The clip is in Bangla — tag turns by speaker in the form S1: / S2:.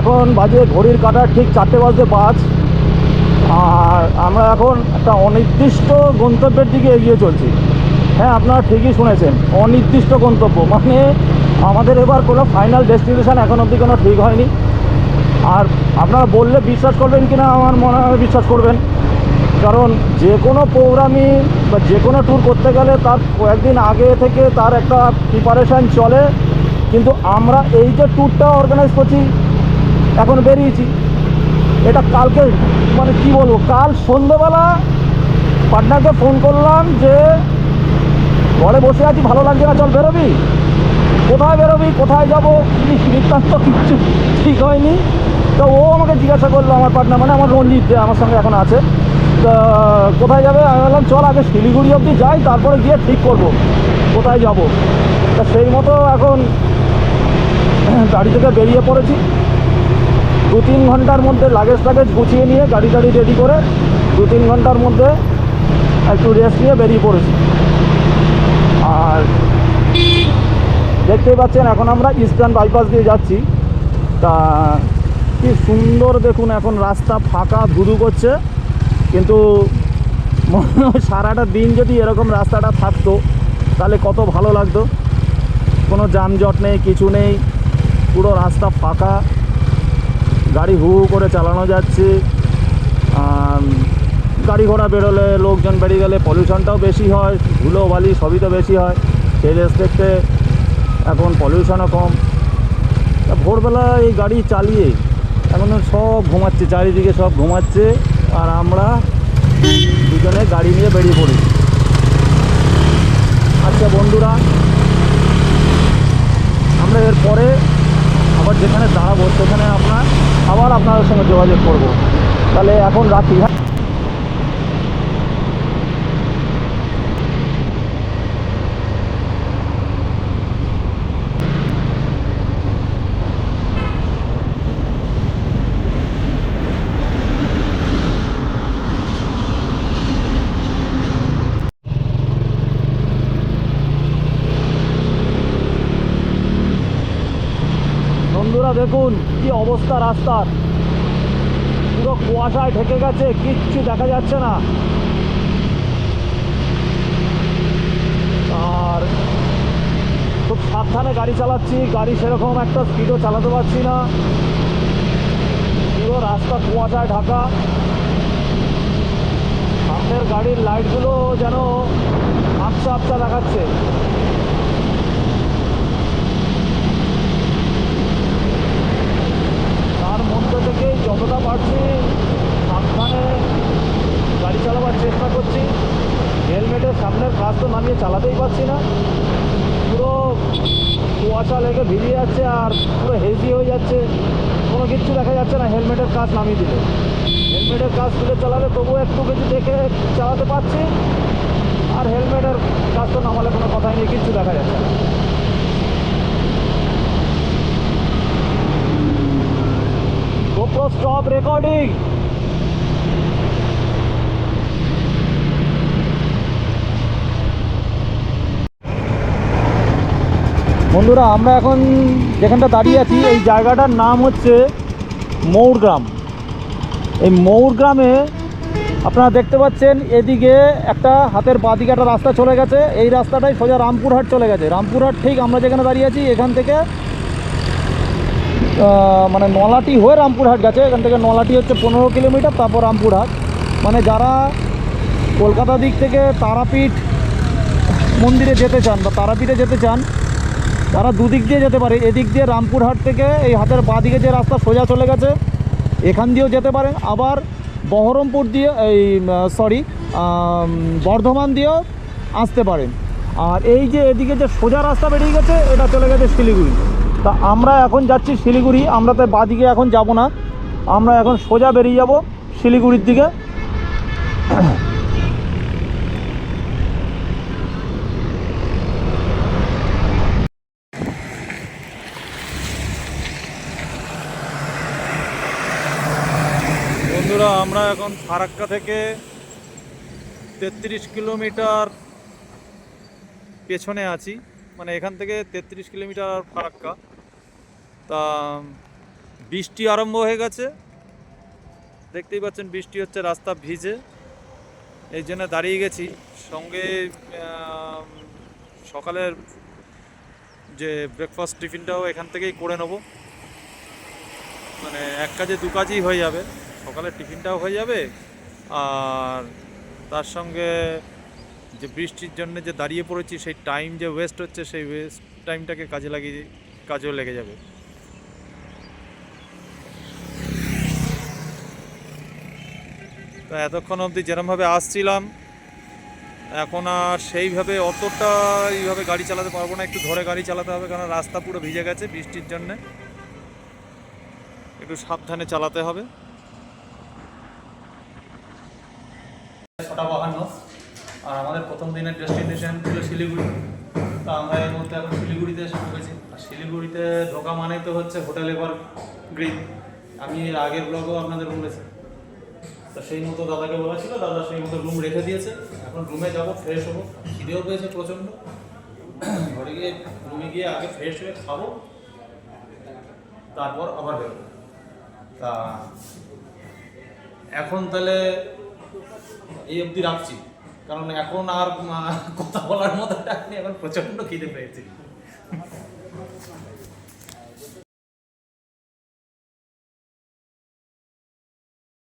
S1: এখন বাজে ঘড়ির কাঁটার ঠিক 4:05, আর আমরা এখন একটা অনির্দিষ্ট গন্তব্যের দিকে এগিয়ে চলছি। হ্যাঁ, আপনারা ঠিকই শুনেছেন, অনির্দিষ্ট গন্তব্য, মানে আমাদের এবার কোনো ফাইনাল ডেস্টিনেশান এখন অবধি কোনো ঠিক হয়নি। আর আপনারা বললে বিশ্বাস করবেন কি না আমার মনে হয় বিশ্বাস করবেন, কারণ যে কোনো প্রোগ্রামই বা যে কোনো ট্যুর করতে গেলে তার কয়েকদিন আগে থেকে তার একটা প্রিপারেশান চলে। কিন্তু আমরা এই যে ট্যুরটা অর্গানাইজ করছি, এখন বেরিয়েছি, এটা কালকে, মানে কি বলবো, কাল সন্ধ্যেবেলা পাটনাকে ফোন করলাম যে ঘরে বসে আছি, ভালো লাগছে না, চল বেরোবি। কোথায় বেরোবি, কোথায় যাবো, কি বৃত্তান্ত কিচ্ছু ঠিক হয়নি। তো ও আমাকে জিজ্ঞাসা করলো, আমার পার্টনার মানে আমার রঞ্জিত যে আমার সঙ্গে এখন আছে, তা কোথায় যাবে। আমি বললাম চল আগে শিলিগুড়ি অবধি যাই, তারপরে গিয়ে ঠিক করব কোথায় যাব। তা সেই মতো এখন গাড়ি থেকে বেরিয়ে পড়েছি। 2-3 ঘন্টার মধ্যে লাগেজ গুছিয়ে নিয়ে গাড়ি রেডি করে 2-3 ঘন্টার মধ্যে একটু রেস্ট নিয়ে বেরিয়ে পড়েছি। আর দেখতেই পাচ্ছেন এখন আমরা ইস্টার্ন বাইপাস দিয়ে যাচ্ছি। তা কি সুন্দর দেখুন, এখন রাস্তা ফাঁকা, ধুধু করছে, কিন্তু মনে হয় সারাটা দিন যদি এরকম রাস্তাটা থাকতো তাহলে কত ভালো লাগতো। কোনো যানজট নেই, কিছু নেই, পুরো রাস্তা ফাঁকা, গাড়ি হু হু করে চালানো যাচ্ছে। গাড়ি ঘোড়া বেরোলে, লোকজন বেরিয়ে গেলে পলিউশনটাও বেশি হয়, ধুলো বালি সবই তো বেশি হয়। সেই রেসপেক্টে এখন পলিউশনও কম। ভোরবেলা এই গাড়ি চালিয়ে এখন সব ঘুমাচ্ছে, চারিদিকে সব ঘুমাচ্ছে, আর আমরা দুজনে গাড়ি নিয়ে বেরিয়ে পড়ি। আচ্ছা বন্ধুরা, আমরা এরপরে আবার যেখানে দাঁড়াবো সেখানে আবার আপনাদের সঙ্গে যোগাযোগ করব। তাহলে এখন রাখি। হ্যাঁ, বন্ধুরা দেখুন কি অবস্থা রাস্তার, পুরো কুয়াশায় ঢেকে গেছে, কিচ্ছু দেখা যাচ্ছে না। আর খুব সাবধানে গাড়ি চালাচ্ছি, গাড়ি সেরকম একটা স্পিডও চালাতে পারছি না, পুরো রাস্তা কুয়াশায় ঢাকা। সামনের গাড়ির লাইটগুলো যেন আবছা আবছা দেখাচ্ছে। তার মধ্যে থেকেই যতটা পারছি সাবধানে গাড়ি চালাবার চেষ্টা করছি। হেলমেটের সামনের কাজ তো নামিয়ে চালাতেই পারছি না, পুরো কুয়াশা লেগে ভিজে যাচ্ছে আর পুরো হেজি হয়ে যাচ্ছে, কোনো কিচ্ছু দেখা যাচ্ছে না। হেলমেটের কাজ নামিয়ে দিলে, হেলমেটের কাজ তুলে চালালে তবুও একটু কিছু দেখে চালাতে পারছি, আর হেলমেটের কাজ তো নামালে কোনো কথাই নেই, কিচ্ছু দেখা যাচ্ছে না। GoPro stop recording. বন্ধুরা, আমরা এখন যেখানটা দাঁড়িয়ে আছি এই জায়গাটার নাম হচ্ছে মৌরগ্রাম। এই মৌরগ্রামে আপনারা দেখতে পাচ্ছেন এদিকে একটা হাতের বাঁদিকে একটা রাস্তা চলে গেছে, এই রাস্তাটাই সোজা রামপুরহাট চলে গেছে। রামপুরহাট ঠিক আমরা যেখানে দাঁড়িয়ে আছি এখান থেকে মানে নলাটি হয়ে রামপুরহাট গেছে। এখান থেকে নলাটি হচ্ছে 15 কিলোমিটার, তারপর রামপুরহাট। মানে যারা কলকাতা দিক থেকে তারাপীঠ মন্দিরে যেতে চান বা তারাপীঠে যেতে চান, তারা দুদিক দিয়ে যেতে পারে। এদিক দিয়ে রামপুরহাট থেকে এই হাতের বাঁ দিকে যে রাস্তা সোজা চলে গেছে এখান দিয়েও যেতে পারেন, আবার বহরমপুর দিয়ে বর্ধমান দিয়েও আসতে পারেন। আর এই যে এদিকে যে সোজা রাস্তা বেরিয়ে গেছে এটা চলে গেছে শিলিগুড়ি। তা আমরা এখন যাচ্ছি শিলিগুড়ি, আমরা তো বাঁ দিকে এখন যাব না, আমরা এখন সোজা বেরিয়ে যাব শিলিগুড়ির দিকে। বন্ধুরা, আমরা এখন ফারাক্কা থেকে 33 কিলোমিটার পেছনে আছি, মানে এখান থেকে 33 কিলোমিটার ফারাক্কা। তা
S2: বৃষ্টি আরম্ভ হয়ে গেছে, দেখতেই পাচ্ছেন বৃষ্টি হচ্ছে, রাস্তা ভিজে, এই জন্য দাঁড়িয়ে গেছি। সঙ্গে সকালের যে ব্রেকফাস্ট টিফিনটাও এখান থেকেই করে নেব, মানে এক কাজে দু কাজই হয়ে যাবে, সকালের টিফিনটাও হয়ে যাবে আর তার সঙ্গে যে বৃষ্টির জন্য যে দাঁড়িয়ে পড়েছি সেই টাইম যে ওয়েস্ট হচ্ছে সেই ওয়েস্ট টাইমটাকে কাজে লাগিয়ে কাজেও লেগে যাবে। তো এতক্ষণ অবধি যেরমভাবে আসছিলাম এখন আর সেইভাবে অতটা এইভাবে গাড়ি চালাতে পারবো না, একটু ধরে গাড়ি চালাতে হবে, কারণ রাস্তা পুরো ভিজে গেছে বৃষ্টির জন্যে, একটু সাবধানে চালাতে হবে। 6:52 আর আমাদের প্রথম দিনের ডেস্টিনেশন ছিল শিলিগুড়ি। তো আমরা এই মুহূর্তে এখন শিলিগুড়িতে এসে ঢুকেছি। আর শিলিগুড়িতে ঢোকা মানেই তো হচ্ছে হোটেল এভার গ্রিন। আমি এর আগের ব্লগও আপনাদের বলেছি, তো সেই মতো দাদাকে বলেছিল, দাদা সেই মতো রুম রেখে দিয়েছে। এখন রুমে যাবো, ফ্রেশ হবো, খিদেও পেয়েছে প্রচণ্ড। ঘরে গিয়ে রুমে গিয়ে আগে ফ্রেশ হয়ে খাবো, তারপর আবার বেরোবো। তা এখন তাহলে এই অবধি রাখছি, কারণ এখন আর কথা বলার মতো টাইম নেই, এখন প্রচণ্ড খিদে পেয়েছি।